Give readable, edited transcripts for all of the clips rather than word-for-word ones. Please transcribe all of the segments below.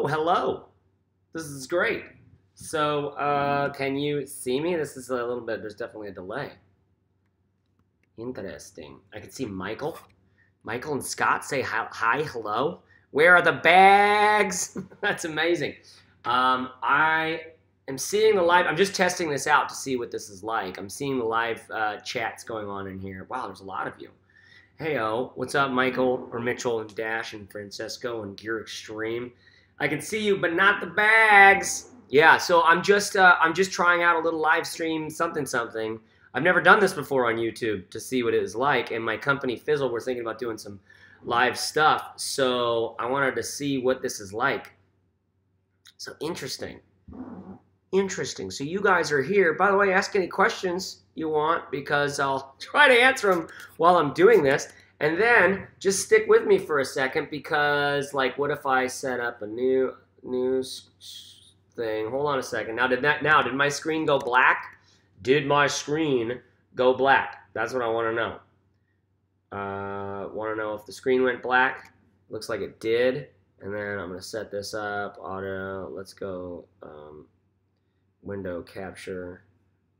Oh, hello. This is great. So, can you see me? This is a little bit, there's definitely a delay. Interesting. I can see Michael. Michael and Scott say hi, hello. Where are the bags? That's amazing. I am seeing the live, I'm just testing this out to see what this is like. I'm seeing the live chats going on in here. Wow, there's a lot of you. Hey-o, what's up, Michael, or Mitchell, and Dash, and Francesco, and Gear Extreme? I can see you, but not the bags. Yeah, so I'm just trying out a little live stream something. I've never done this before on YouTube to see what it is like, and my company Fizzle, we're thinking about doing some live stuff, so I wanted to see what this is like. So interesting. Interesting. So you guys are here. By the way, ask any questions you want because I'll try to answer them while I'm doing this. And then just stick with me for a second because, like, what if I set up a new thing? Hold on a second. Now, did my screen go black? Did my screen go black? That's what I want to know. Want to know if the screen went black? Looks like it did. And then I'm going to set this up. Auto. Let's go. Window capture,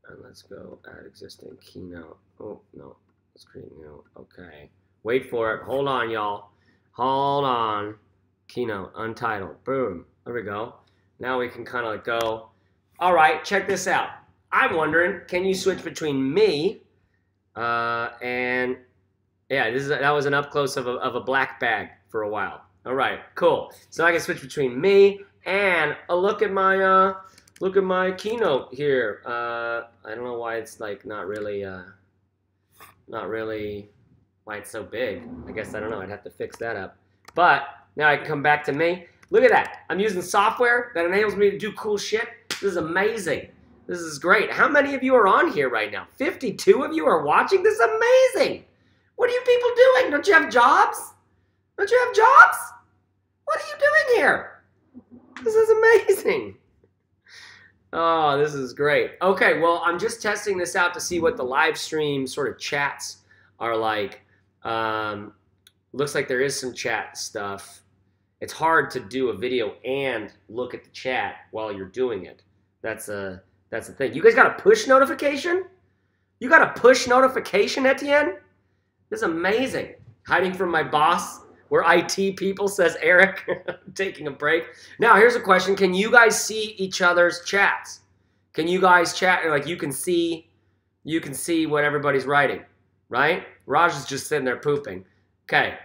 and let's go add existing keynote. Oh, no, let's create new. Okay, wait for it. Hold on, y'all. Hold on. Keynote, untitled. Boom. There we go. Now we can kind of go. All right, check this out. I'm wondering, can you switch between me and, yeah, that was an up close of a black bag for a while. All right, cool. So I can switch between me and look at my keynote here. I don't know why it's like not really why it's so big. I guess I don't know. I'd have to fix that up. But now I can come back to me. Look at that. I'm using software that enables me to do cool shit. This is amazing. This is great. How many of you are on here right now? 52 of you are watching? This is amazing. What are you people doing? Don't you have jobs? Don't you have jobs? What are you doing here? This is amazing. Oh, this is great. Okay, well, I'm just testing this out to see what the live stream sort of chats are like. Looks like there is some chat stuff. It's hard to do a video and look at the chat while you're doing it. That's the thing. You guys got a push notification? You got a push notification, Etienne? This is amazing. Hiding from my boss. We're IT people, says Eric, taking a break. Now, here's a question. Can you guys see each other's chats? Can you guys chat? Like, you can see what everybody's writing, right? Raj is just sitting there pooping. Okay,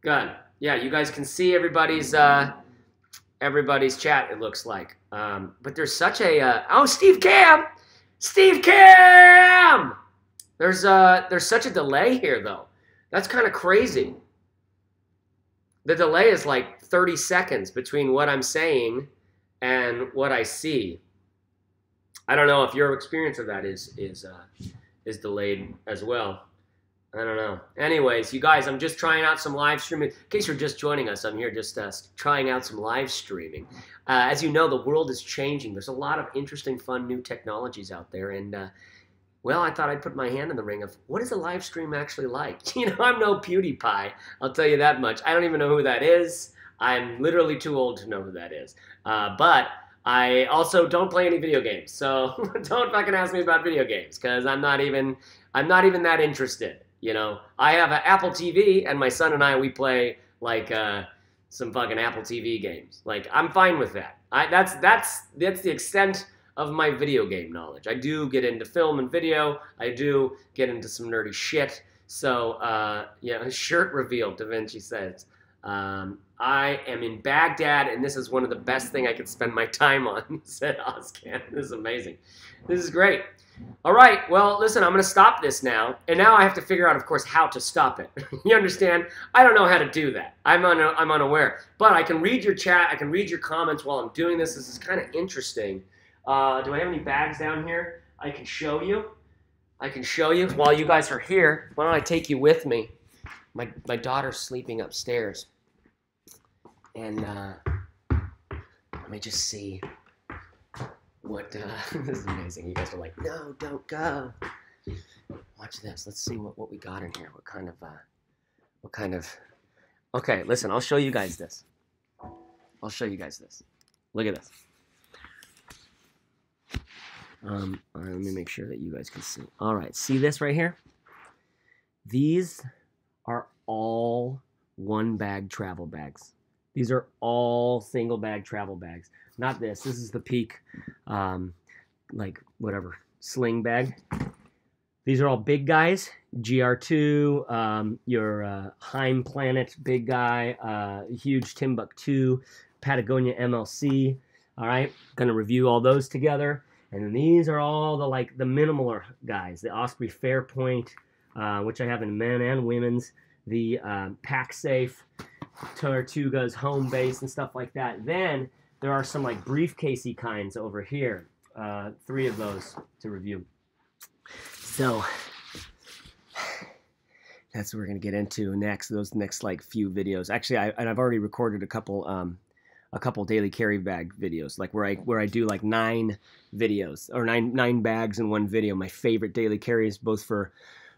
good. Yeah, you guys can see everybody's chat, it looks like. But there's such a, oh, Steve Cam! Steve Cam! There's such a delay here, though. That's kind of crazy. The delay is like 30 seconds between what I'm saying and what I see. I don't know if your experience of that is delayed as well. I don't know. Anyways, you guys, I'm just trying out some live streaming. In case you're just joining us, I'm here just trying out some live streaming. As you know, the world is changing. There's a lot of interesting, fun, new technologies out there, and well, I thought I'd put my hand in the ring of what is a live stream actually like? You know, I'm no PewDiePie, I'll tell you that much. I don't even know who that is. I'm literally too old to know who that is. But I also don't play any video games, so don't fucking ask me about video games because I'm not even that interested. You know, I have an Apple TV, and my son and we play like some fucking Apple TV games. Like, I'm fine with that. That's the extent of my video game knowledge. I do get into film and video. I do get into some nerdy shit. So, yeah, shirt reveal, Da Vinci says. I am in Baghdad, and this is one of the best things I could spend my time on, said Ozcan. This is amazing. This is great. All right, well, listen, I'm going to stop this now. And now I have to figure out, of course, how to stop it. You understand? I don't know how to do that. I'm unaware. But I can read your chat. I can read your comments while I'm doing this. This is kind of interesting. Do I have any bags down here I can show you? I can show you while you guys are here. Why don't I take you with me? My daughter's sleeping upstairs. And let me just see what, this is amazing. You guys are like, no, don't go. Watch this. Let's see what we got in here. What kind of, okay, listen, I'll show you guys this. I'll show you guys this. Look at this. All right, let me make sure that you guys can see. All right, see this right here? These are all one bag travel bags. These are all single bag travel bags. Not this. This is the Peak, like whatever, sling bag. These are all big guys. GR2, your Heim Planet big guy, huge Timbuk2, Patagonia MLC. All right, gonna review all those together. And then these are all the like the minimaler guys. The Osprey Fairpoint, which I have in men and women's. The Pack Safe, Tortuga's Home Base and stuff like that. Then there are some like briefcasey kinds over here. 3 of those to review. So that's what we're gonna get into next. Those next like few videos. Actually, I've already recorded a couple daily carry bag videos, like where I do like 9 videos or nine bags in one video. My favorite daily carries, both for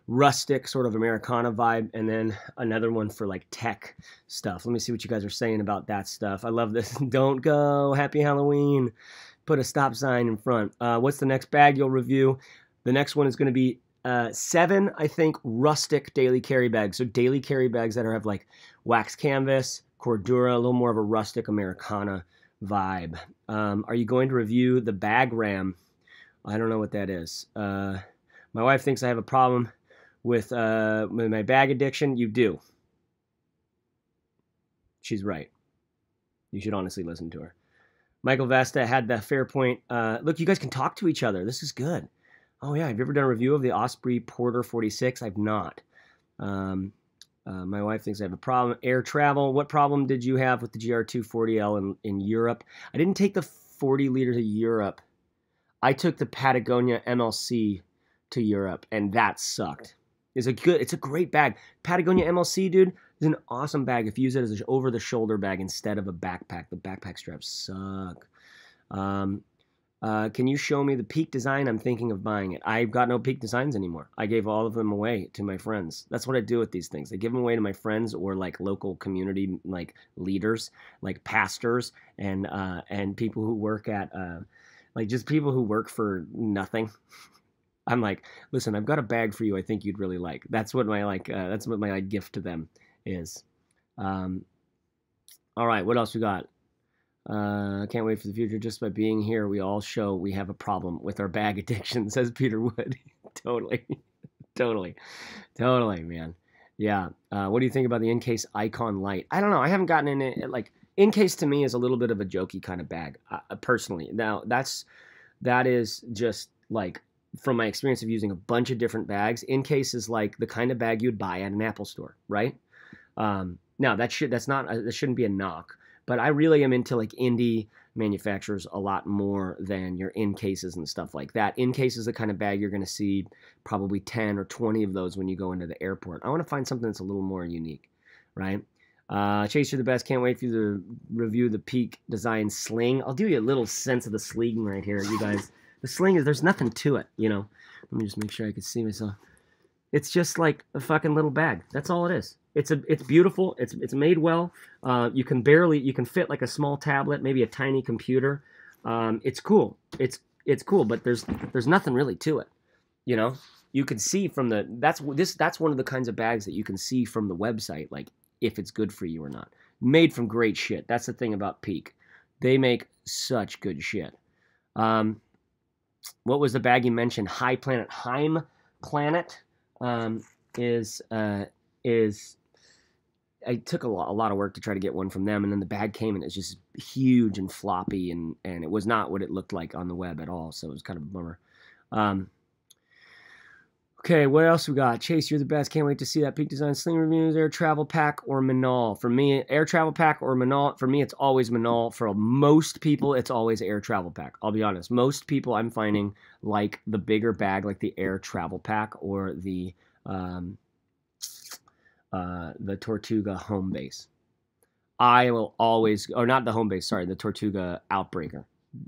rustic sort of Americana vibe, and then another one for like tech stuff. Let me see what you guys are saying about that stuff. I love this. Don't go. Happy Halloween. Put a stop sign in front. What's the next bag you'll review? The next one is going to be 7, I think, rustic daily carry bags. So daily carry bags that have like wax canvas, Cordura, a little more of a rustic Americana vibe. Are you going to review the bag ram? I don't know what that is. My wife thinks I have a problem with my bag addiction. You do. She's right. You should honestly listen to her. Michael Vesta had the Fairpoint. Look, you guys can talk to each other. This is good. Oh, yeah. Have you ever done a review of the Osprey Porter 46? I've not. My wife thinks I have a problem. Air travel. What problem did you have with the GR240L in Europe? I didn't take the 40 liter to Europe. I took the Patagonia MLC to Europe, and that sucked. It's a great bag. Patagonia MLC, dude, is an awesome bag if you use it as an over-the-shoulder bag instead of a backpack. The backpack straps suck. Can you show me the Peak design? I'm thinking of buying it. I've got no Peak designs anymore. I gave all of them away to my friends. That's what I do with these things. I give them away to my friends or like local community like leaders, like pastors and people who work at like just people who work for nothing. I'm like, listen, I've got a bag for you I think you'd really like. That's what my gift to them is. All right, what else we got? Can't wait for the future. Just by being here, we all show we have a problem with our bag addiction, says Peter Wood. Totally, man. Yeah. What do you think about the In-Case Icon Light? I don't know. I haven't gotten in it. Like, In-Case to me is a little bit of a jokey kind of bag, personally. Now, that is just like, from my experience of using a bunch of different bags, In-Case is like the kind of bag you'd buy at an Apple store, right? Now that shouldn't be a knock, but I really am into like indie manufacturers a lot more than your In-Cases and stuff like that. In-Case is the kind of bag you're going to see probably 10 or 20 of those when you go into the airport. I want to find something that's a little more unique, right? Chase, you're the best. Can't wait for you to review the Peak design sling. I'll do you a little sense of the sling right here, you guys. The sling is, there's nothing to it, you know. Let me just make sure I can see myself. It's just like a fucking little bag. That's all it is. It's beautiful. It's made well. You can fit like a small tablet, maybe a tiny computer. It's cool. It's cool, but there's nothing really to it. You know, you can see from that's one of the kinds of bags that you can see from the website, like if it's good for you or not. Made from great shit. That's the thing about Peak. They make such good shit. What was the bag you mentioned? Heim Planet is I took a lot of work to try to get one from them, and then the bag came and it's just huge and floppy, and it was not what it looked like on the web at all, so it was kind of a bummer. Okay, what else we got? Chase, you're the best. Can't wait to see that Peak Design Sling reviews. Air Travel Pack or Manal? For me, Air Travel Pack or Manal. For me, it's always Manal. For most people, it's always Air Travel Pack. I'll be honest. Most people I'm finding like the bigger bag, like the Air Travel Pack or the Tortuga Home Base. I will always, or not the Home Base, sorry, the Tortuga Outbreaker.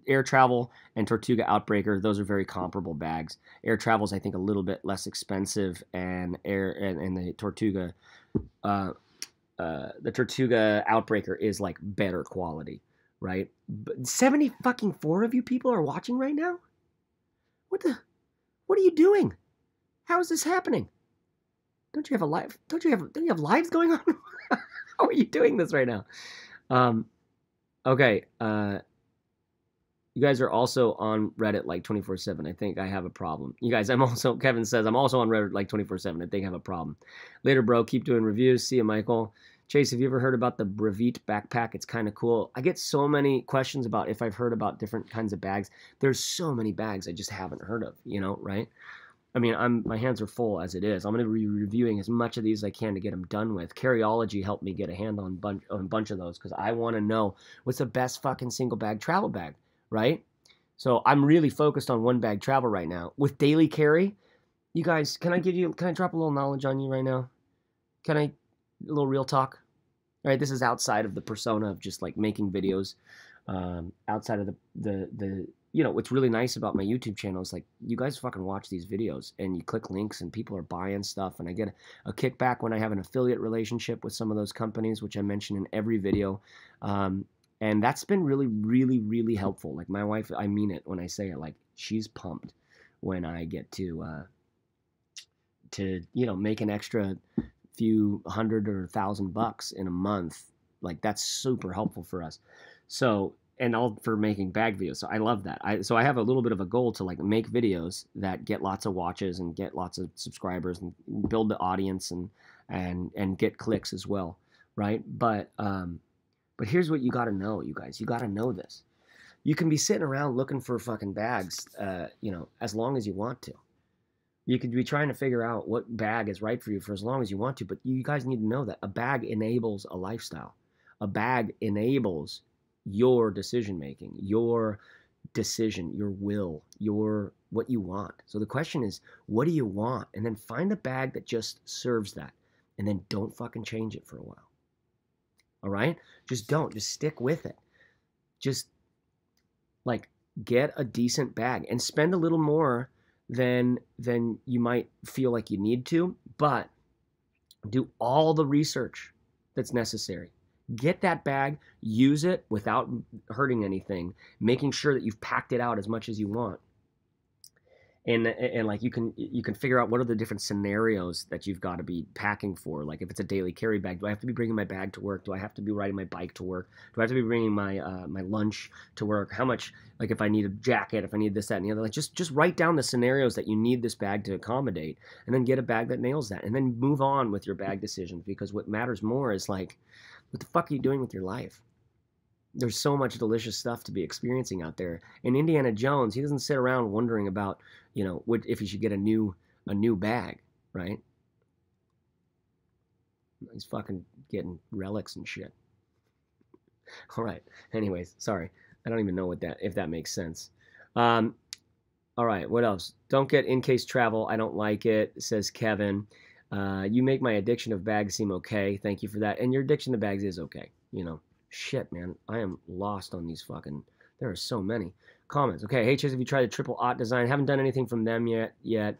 Air Travel and Tortuga Outbreaker, those are very comparable bags. Air Travel is, I think, a little bit less expensive, and the Tortuga Outbreaker is like better quality. right? But 70 fucking 4 of you people are watching right now? What are you doing? How is this happening? Don't you have a live? Don't you have lives going on? How are you doing this right now? Okay. You guys are also on Reddit like 24/7. I think I have a problem. You guys, Kevin says, I'm also on Reddit like 24/7. I think I have a problem. Later, bro. Keep doing reviews. See you, Michael. Chase, have you ever heard about the Brevite backpack? It's kind of cool. I get so many questions about if I've heard about different kinds of bags. There's so many bags I just haven't heard of, right? I mean, my hands are full as it is. I'm going to be reviewing as much of these as I can to get them done with. Carryology helped me get a hand on a bunch of those because I want to know what's the best fucking single bag travel bag, right? So I'm really focused on one bag travel right now. With daily carry, you guys, can I drop a little knowledge on you right now? A little real talk? All right, this is outside of the persona of just like making videos. Outside of the what's really nice about my YouTube channel is like you guys fucking watch these videos and you click links and people are buying stuff and I get a kickback when I have an affiliate relationship with some of those companies, which I mention in every video. And that's been really, really, really helpful. Like my wife, I mean it when I say it, like she's pumped when I get to make an extra few $100 or $1,000 in a month. Like that's super helpful for us. So, and all for making bag videos. So I love that. So I have a little bit of a goal to like make videos that get lots of watches and get lots of subscribers and build the audience and get clicks as well. Right. But here's what you got to know, you guys. You got to know this. You can be sitting around looking for fucking bags, as long as you want to. You could be trying to figure out what bag is right for you for as long as you want to. But you guys need to know that a bag enables a lifestyle. A bag enables your decision making, your decision, your will, what you want. So the question is, what do you want? And then find a bag that just serves that. And then don't fucking change it for a while. All right? Just don't. Just stick with it. Just like get a decent bag and spend a little more than you might feel like you need to, but do all the research that's necessary. Get that bag, use it without hurting anything, making sure that you've packed it out as much as you want. And like you can figure out what are the different scenarios that you've got to be packing for. Like if it's a daily carry bag, do I have to be bringing my bag to work? Do I have to be riding my bike to work? Do I have to be bringing my my lunch to work? How much? Like if I need a jacket, if I need this, that, and the other. Like just write down the scenarios that you need this bag to accommodate, and then get a bag that nails that, and then move on with your bag decisions. Because what matters more is like, what the fuck are you doing with your life? There's so much delicious stuff to be experiencing out there. And Indiana Jones, he doesn't sit around wondering about, if he should get a new bag, right? He's fucking getting relics and shit. All right. Anyways, sorry. I don't even know if that makes sense. All right. What else? Don't get in-case travel. I don't like it, says Kevin. You make my addiction of bags seem okay. Thank you for that. And your addiction to bags is okay, Shit, man. I am lost on these fucking... There are so many. Comments. Okay, hey, Chase, have you tried a triple aught design? Haven't done anything from them yet.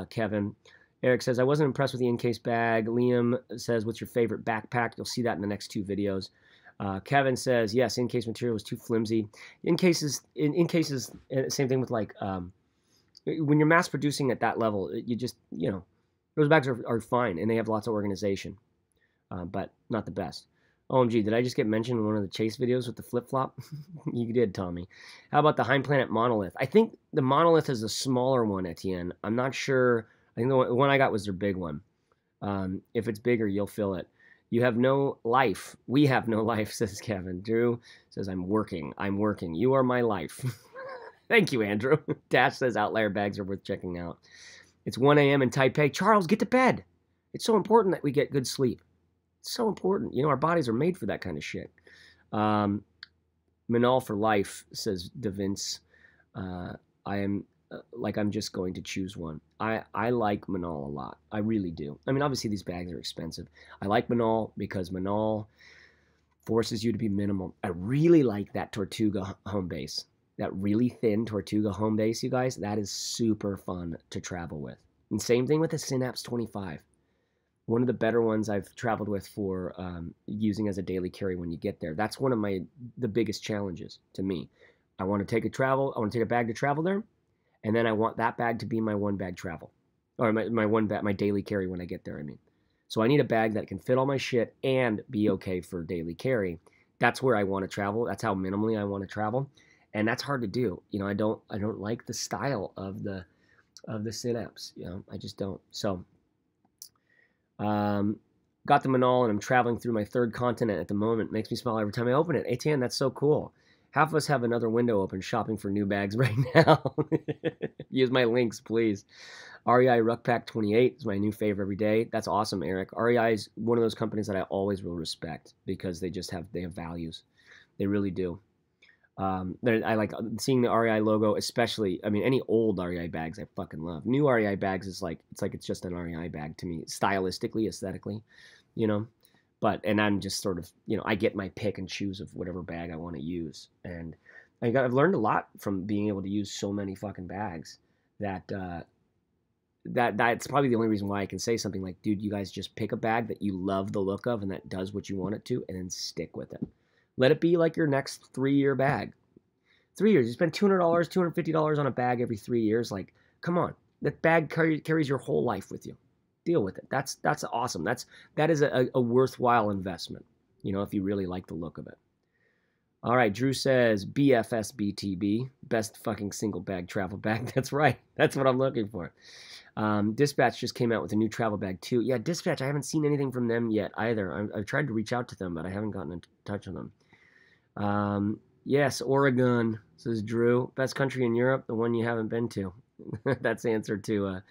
Kevin. Eric says, I wasn't impressed with the in-case bag. Liam says, what's your favorite backpack? You'll see that in the next 2 videos. Kevin says, yes, in-case material was too flimsy. In cases, same thing with like... when you're mass producing at that level, you just, those bags are fine, and they have lots of organization. But not the best. OMG, did I just get mentioned in one of the Chase videos with the flip-flop? You did, Tommy. How about the Heim Planet Monolith? I think the Monolith is a smaller one, Etienne. I'm not sure. I think the one I got was their big one. If it's bigger, you'll feel it. You have no life. We have no life, says Kevin. Drew says, I'm working. You are my life. Thank you, Andrew. Dash says, outlier bags are worth checking out. It's 1 a.m. in Taipei. Charles, get to bed. It's so important that we get good sleep. So important. Our bodies are made for that kind of shit. Manal for life, says DeVince. I'm just going to choose one. I like Manal a lot. I really do. I mean, obviously these bags are expensive. I like Manal because Manal forces you to be minimal. I really like that Tortuga home base. That really thin Tortuga home base, you guys. That is super fun to travel with. And same thing with the Synapse 25. One of the better ones I've traveled with for using as a daily carry when you get there. That's one of the biggest challenges to me. I want to take a bag to travel there, and then I want that bag to be my one bag travel, or my daily carry when I get there. I mean, so I need a bag that can fit all my shit and be okay for daily carry. That's where I want to travel. That's how minimally I want to travel, and that's hard to do. You know, I don't like the style of the Synapse. You know, I just don't. So. Got the Manal, and I'm traveling through my third continent at the moment. Makes me smile every time I open it. ATN, that's so cool. Half of us have another window open shopping for new bags right now. Use my links, please. REI Ruckpack 28 is my new favorite every day. That's awesome, Eric. REI is one of those companies that I always will respect because they have values. They really do. I like seeing the REI logo, especially. I mean, any old REI bags I fucking love. New REI bags is like it's just an REI bag to me, stylistically, aesthetically, you know. And I'm just sort of, you know, I get my pick and choose of whatever bag I want to use, and I've learned a lot from being able to use so many fucking bags that that's probably the only reason why I can say something like, dude, you guys just pick a bag that you love the look of and that does what you want it to, and then stick with it. Let it be like your next 3-year bag. 3 years, you spend $200, $250 on a bag every 3 years. Like, come on, that bag carries your whole life with you. Deal with it. That's awesome. That is a worthwhile investment. You know, if you really like the look of it. All right, Drew says BFSBTB, best fucking single bag travel bag. That's right. That's what I'm looking for. Dispatch just came out with a new travel bag too. Yeah, Dispatch, I haven't seen anything from them yet either. I've tried to reach out to them, but I haven't gotten in touch with them. Yes, Oregon, says Drew. Best country in Europe, the one you haven't been to. That's the answer to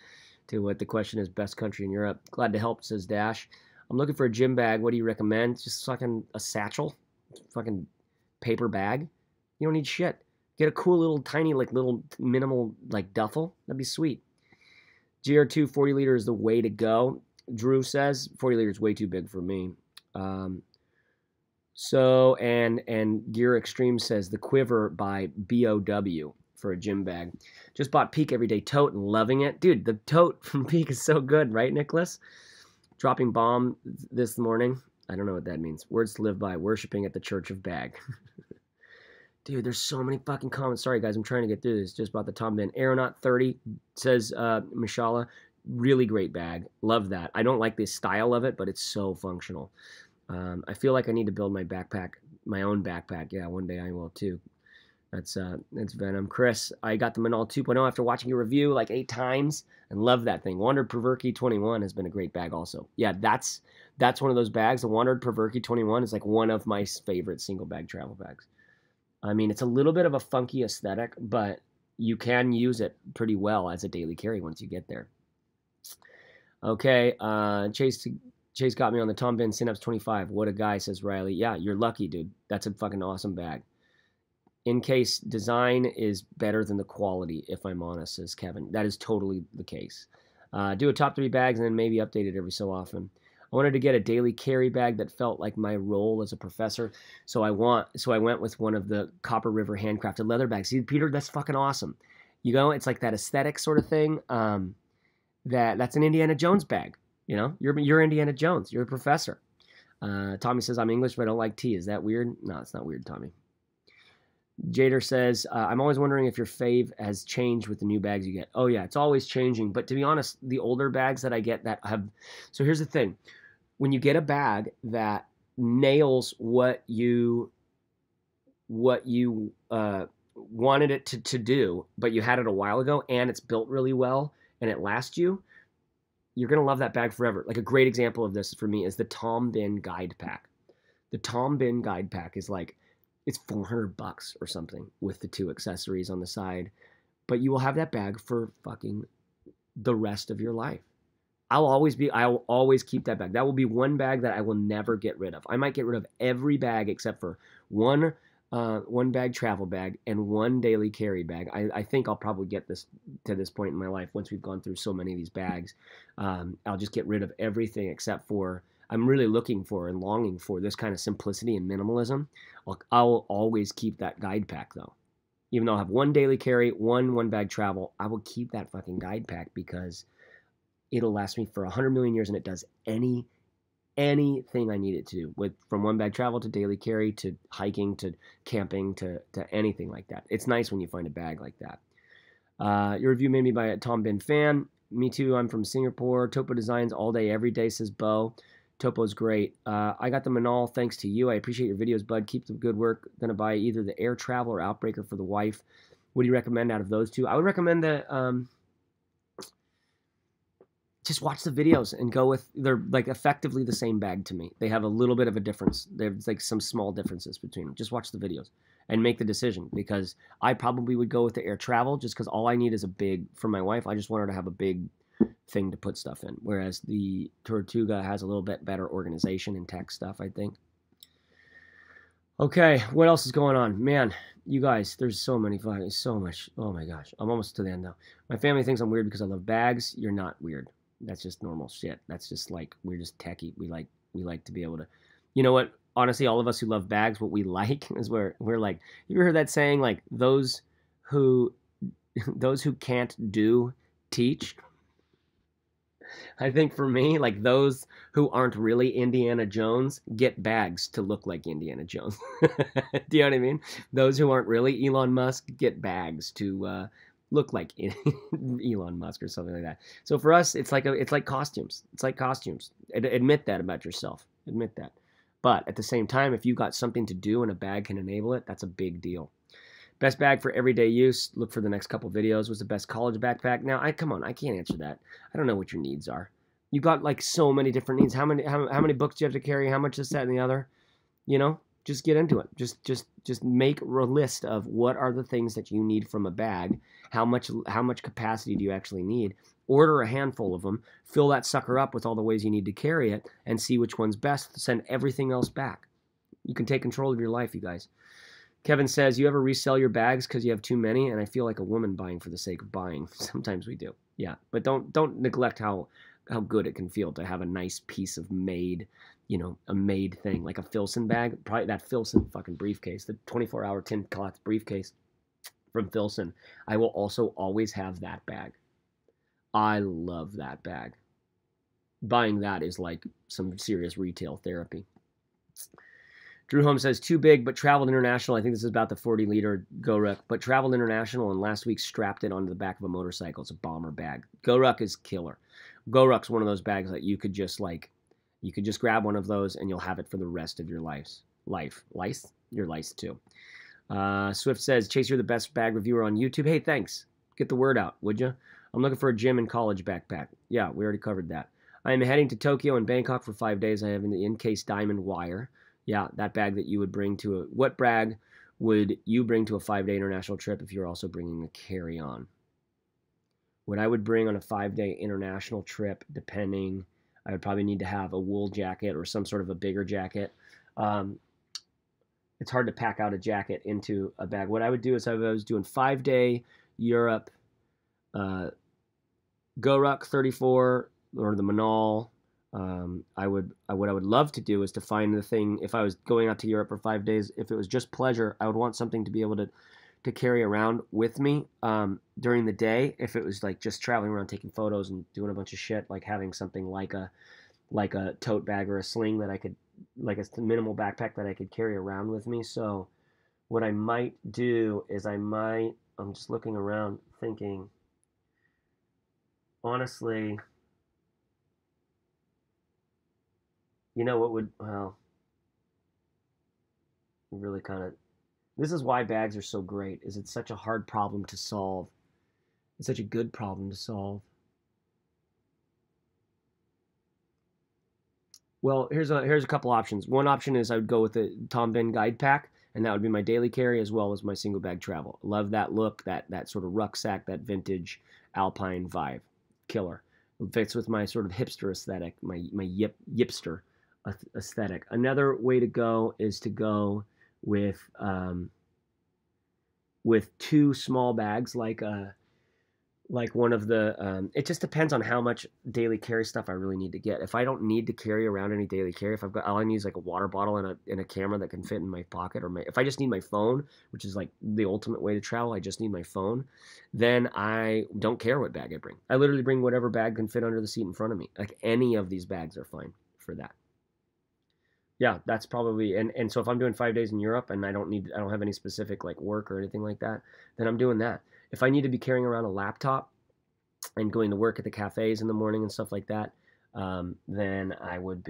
what the question is, best country in Europe. Glad to help, says Dash. I'm looking for a gym bag. What do you recommend? Just fucking a satchel? Fucking paper bag? You don't need shit. Get a cool little tiny, like little minimal, like duffel. That'd be sweet. GR2 40 liter is the way to go. Drew says 40 liters is way too big for me. And Gear Extreme says the Quiver by BOW for a gym bag. Just bought Peak Everyday Tote and loving it. Dude, the tote from Peak is so good, right, Nicholas? Dropping bomb this morning. I don't know what that means. Words to live by. Worshipping at the Church of Bag. Dude, there's so many fucking comments. Sorry, guys, I'm trying to get through this. Just bought the Tom Bin. Aeronaut 30 says Mashallah. Really great bag. Love that. I don't like the style of it, but it's so functional. I feel like I need to build my backpack, my own backpack. Yeah, one day I will too. That's Venom. Chris, I got the Manal 2.0 after watching your review like 8 times and love that thing. Wandered Perverki 21 has been a great bag also. Yeah, that's one of those bags. The Wandered Perverki 21 is like one of my favorite single bag travel bags. I mean, it's a little bit of a funky aesthetic, but you can use it pretty well as a daily carry once you get there. Okay, Chase got me on the Tom Bin Synapse 25. What a guy, says Riley. Yeah, you're lucky, dude. That's a fucking awesome bag. In case design is better than the quality, if I'm honest, says Kevin. That is totally the case. Do a top 3 bags and then maybe update it every so often. I wanted to get a daily carry bag that felt like my role as a professor. So I went with one of the Copper River handcrafted leather bags. See, Peter, that's fucking awesome. You know, it's like that aesthetic sort of thing. That's an Indiana Jones bag. You know, you're Indiana Jones. You're a professor. Tommy says, I'm English, but I don't like tea. Is that weird? No, it's not weird, Tommy. Jader says, I'm always wondering if your fave has changed with the new bags you get. Oh, yeah, it's always changing. But to be honest, the older bags that I get that have... So here's the thing. When you get a bag that nails what you wanted it to do, but you had it a while ago, and it's built really well, and it lasts you, you're going to love that bag forever. Like a great example of this for me is the Tom Bin Guide Pack. The Tom Bin Guide Pack is like, it's $400 or something with the 2 accessories on the side. But you will have that bag for fucking the rest of your life. I'll always keep that bag. That will be one bag that I will never get rid of. I might get rid of every bag except for one bag travel bag and one daily carry bag. I think I'll probably get this to this point in my life once we've gone through so many of these bags. I'll just get rid of everything except for, I'm really looking for and longing for this kind of simplicity and minimalism. I'll always keep that guide pack though. Even though I have one daily carry, one bag travel, I will keep that fucking guide pack because it'll last me for 100 million years, and it does anything I need it to do, from one bag travel to daily carry to hiking to camping to anything like that. It's nice when you find a bag like that. Your review made me buy a Tom Bin fan. Me too. I'm from Singapore. Topo designs all day, every day, says Bo. Topo's great. I got the Manal thanks to you. I appreciate your videos, bud. Keep the good work. Gonna buy either the Air Travel or Outbreaker for the wife. What do you recommend out of those two? I would recommend the just watch the videos and go with, they're like effectively the same bag to me. They have a little bit of a difference. There's like some small differences between them. Just watch the videos and make the decision, because I probably would go with the Air Travel just because all I need is a big, for my wife, I just want her to have a big thing to put stuff in. Whereas the Tortuga has a little bit better organization and tech stuff, I think. Okay, what else is going on? Man, you guys, there's so much. Oh my gosh, I'm almost to the end now. My family thinks I'm weird because I love bags. You're not weird. That's just normal shit. That's just like, we're just techie. We like to be able to, you know what? Honestly, all of us who love bags, what we like is we're like, you ever heard that saying, like, those who can't do, teach? I think for me, like, those who aren't really Indiana Jones get bags to look like Indiana Jones. Do you know what I mean? Those who aren't really Elon Musk get bags to look like Elon Musk or something like that. So for us, it's like costumes. It's like costumes. Admit that about yourself. Admit that. But at the same time, if you got something to do and a bag can enable it, that's a big deal. Best bag for everyday use. Look for the next couple videos. Was the best college backpack? Now, come on, I can't answer that. I don't know what your needs are. You got like so many different needs. How many books do you have to carry? How much is that and the other? You know, just get into it. Just make a list of what are the things that you need from a bag. How much capacity do you actually need? Order a handful of them. Fill that sucker up with all the ways you need to carry it, and see which one's best. Send everything else back. You can take control of your life, you guys. Kevin says, you ever resell your bags because you have too many? And I feel like a woman buying for the sake of buying. Sometimes we do. Yeah, but don't neglect how good it can feel to have a nice piece of made, you know, a made thing, like a Filson bag. Probably that Filson fucking briefcase, the 24-hour tin cloth briefcase from Filson. I will also always have that bag. I love that bag. Buying that is like some serious retail therapy. Drew Holmes says, too big, but traveled international. I think this is about the 40-liter Goruck, but traveled international, and last week strapped it onto the back of a motorcycle. It's a bomber bag. Goruck is killer. Goruck's one of those bags that you could just grab one of those and you'll have it for the rest of your life. Your life too. Swift says, Chase, you're the best bag reviewer on YouTube. Hey, thanks. Get the word out, would you? I'm looking for a gym and college backpack. Yeah, we already covered that. I am heading to Tokyo and Bangkok for 5 days. I have an in-case diamond wire. Yeah, that bag that you would bring to what bag would you bring to a 5-day international trip if you're also bringing a carry-on? What I would bring on a 5-day international trip, depending, I would probably need to have a wool jacket or some sort of a bigger jacket. It's hard to pack out a jacket into a bag. What I would do is, if I was doing 5-day Europe, Goruck 34 or the Manal. What I would love to do is to find the thing, if I was going out to Europe for 5 days, if it was just pleasure, I would want something to be able to carry around with me during the day. If it was like just traveling around taking photos and doing a bunch of shit, like having something like a tote bag or a sling that I could, like a minimal backpack that I could carry around with me. So what I might do is I'm just looking around thinking, honestly, you know what would, well, really kind of, this is why bags are so great, is it's such a hard problem to solve. It's such a good problem to solve. Well, here's a couple options. One option is I would go with the Tom Bin guide pack, and that would be my daily carry as well as my single bag travel. Love that look, that sort of rucksack, that vintage alpine vibe. Killer. It fits with my sort of hipster aesthetic, my yipster aesthetic. Another way to go is to go with 2 small bags, like like one of the it just depends on how much daily carry stuff I really need to get. If I don't need to carry around any daily carry, if I've got all I need is like a water bottle and a camera that can fit in my pocket, or if I just need my phone, which is like the ultimate way to travel, I just need my phone, then I don't care what bag I bring. I literally bring whatever bag can fit under the seat in front of me. Like any of these bags are fine for that. Yeah, that's probably and so if I'm doing 5 days in Europe and I don't have any specific like work or anything like that, then I'm doing that. If I need to be carrying around a laptop and going to work at the cafes in the morning and stuff like that, then I would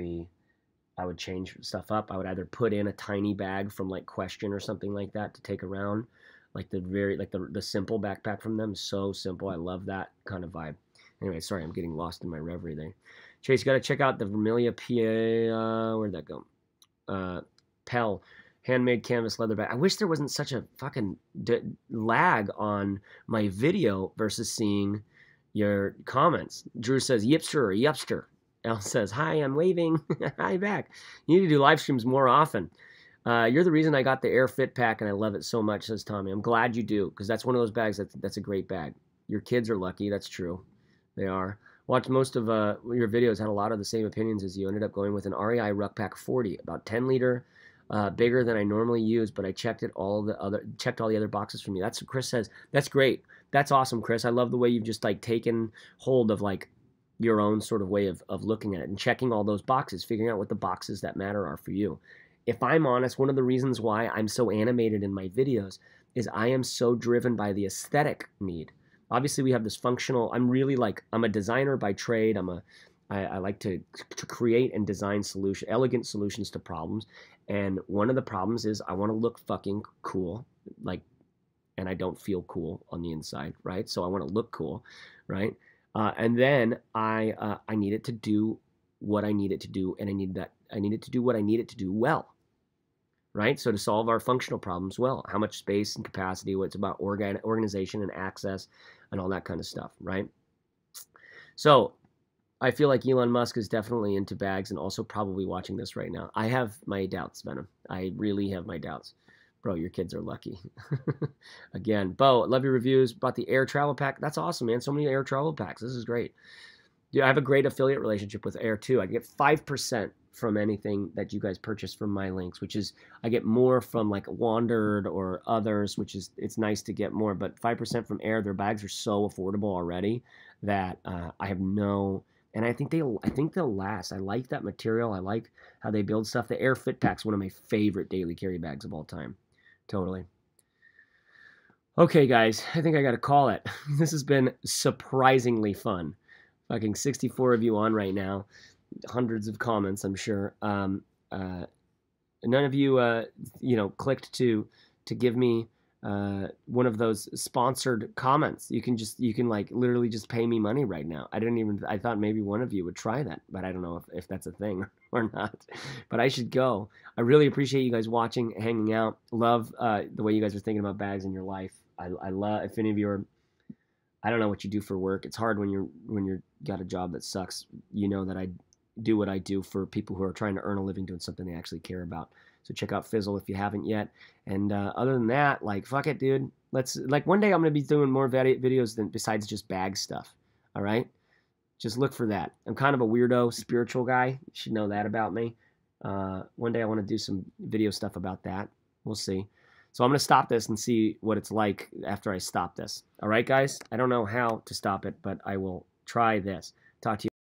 change stuff up. I would either put in a tiny bag from like Question or something like that to take around, like the simple backpack from them. So simple. I love that kind of vibe. Anyway, sorry, I'm getting lost in my reverie there. Chase, you got to check out the Vermilia PA. Where'd that go? Pell. Handmade canvas leather bag. I wish there wasn't such a fucking lag on my video versus seeing your comments. Drew says, yipster or yupster. Elle says, hi, I'm waving. Hi, back. You need to do live streams more often. You're the reason I got the Air Fit Pack, and I love it so much, says Tommy. I'm glad you do, because that's one of those bags that's a great bag. Your kids are lucky. That's true. They are. Watched most of your videos, had a lot of the same opinions as you. Ended up going with an REI Ruck Pack 40, about 10 liter. Bigger than I normally use, but I checked all the other boxes for me. That's what Chris says. That's great. That's awesome, Chris. I love the way you've just like taken hold of like your own sort of way of looking at it and checking all those boxes, figuring out what the boxes that matter are for you. If I'm honest, one of the reasons why I'm so animated in my videos is I am so driven by the aesthetic need. Obviously, we have this functional. I'm a designer by trade. I like to create and design elegant solutions to problems. And one of the problems is I want to look fucking cool, like, and I don't feel cool on the inside, right? So I want to look cool, right? And then I need it to do what I need it to do, and I need it to do what I need it to do well, right? So to solve our functional problems well, how much space and capacity, what's about organization and access, and all that kind of stuff, right? So I feel like Elon Musk is definitely into bags and also probably watching this right now. I have my doubts, Venom. I really have my doubts. Bro, your kids are lucky. Again, Bo, love your reviews. Bought the Air Travel Pack. That's awesome, man. So many Air Travel Packs. This is great. Yeah, I have a great affiliate relationship with Air, too. I get 5% from anything that you guys purchase from my links, which is, I get more from like Wandered or others, which is, it's nice to get more. But 5% from Air, their bags are so affordable already that I have no... And I think they'll last. I like that material. I like how they build stuff. The Air Fit Pack's one of my favorite daily carry bags of all time. Totally. Okay, guys. I think I got to call it. This has been surprisingly fun. Fucking 64 of you on right now. Hundreds of comments, I'm sure. None of you, clicked to give me one of those sponsored comments. You can like literally just pay me money right now. I thought maybe one of you would try that, but I don't know if that's a thing or not. But I should go. I really appreciate you guys watching, hanging out. Love the way you guys are thinking about bags in your life. I love, if any of you are, I don't know what you do for work. It's hard when you're got a job that sucks. You know that I do what I do for people who are trying to earn a living doing something they actually care about. So check out Fizzle if you haven't yet. And other than that, like, fuck it, dude. Let's, like, one day I'm going to be doing more videos than besides just bag stuff. All right? Just look for that. I'm kind of a weirdo spiritual guy. You should know that about me. One day I want to do some video stuff about that. We'll see. So I'm going to stop this and see what it's like after I stop this. All right, guys? I don't know how to stop it, but I will try this. Talk to you.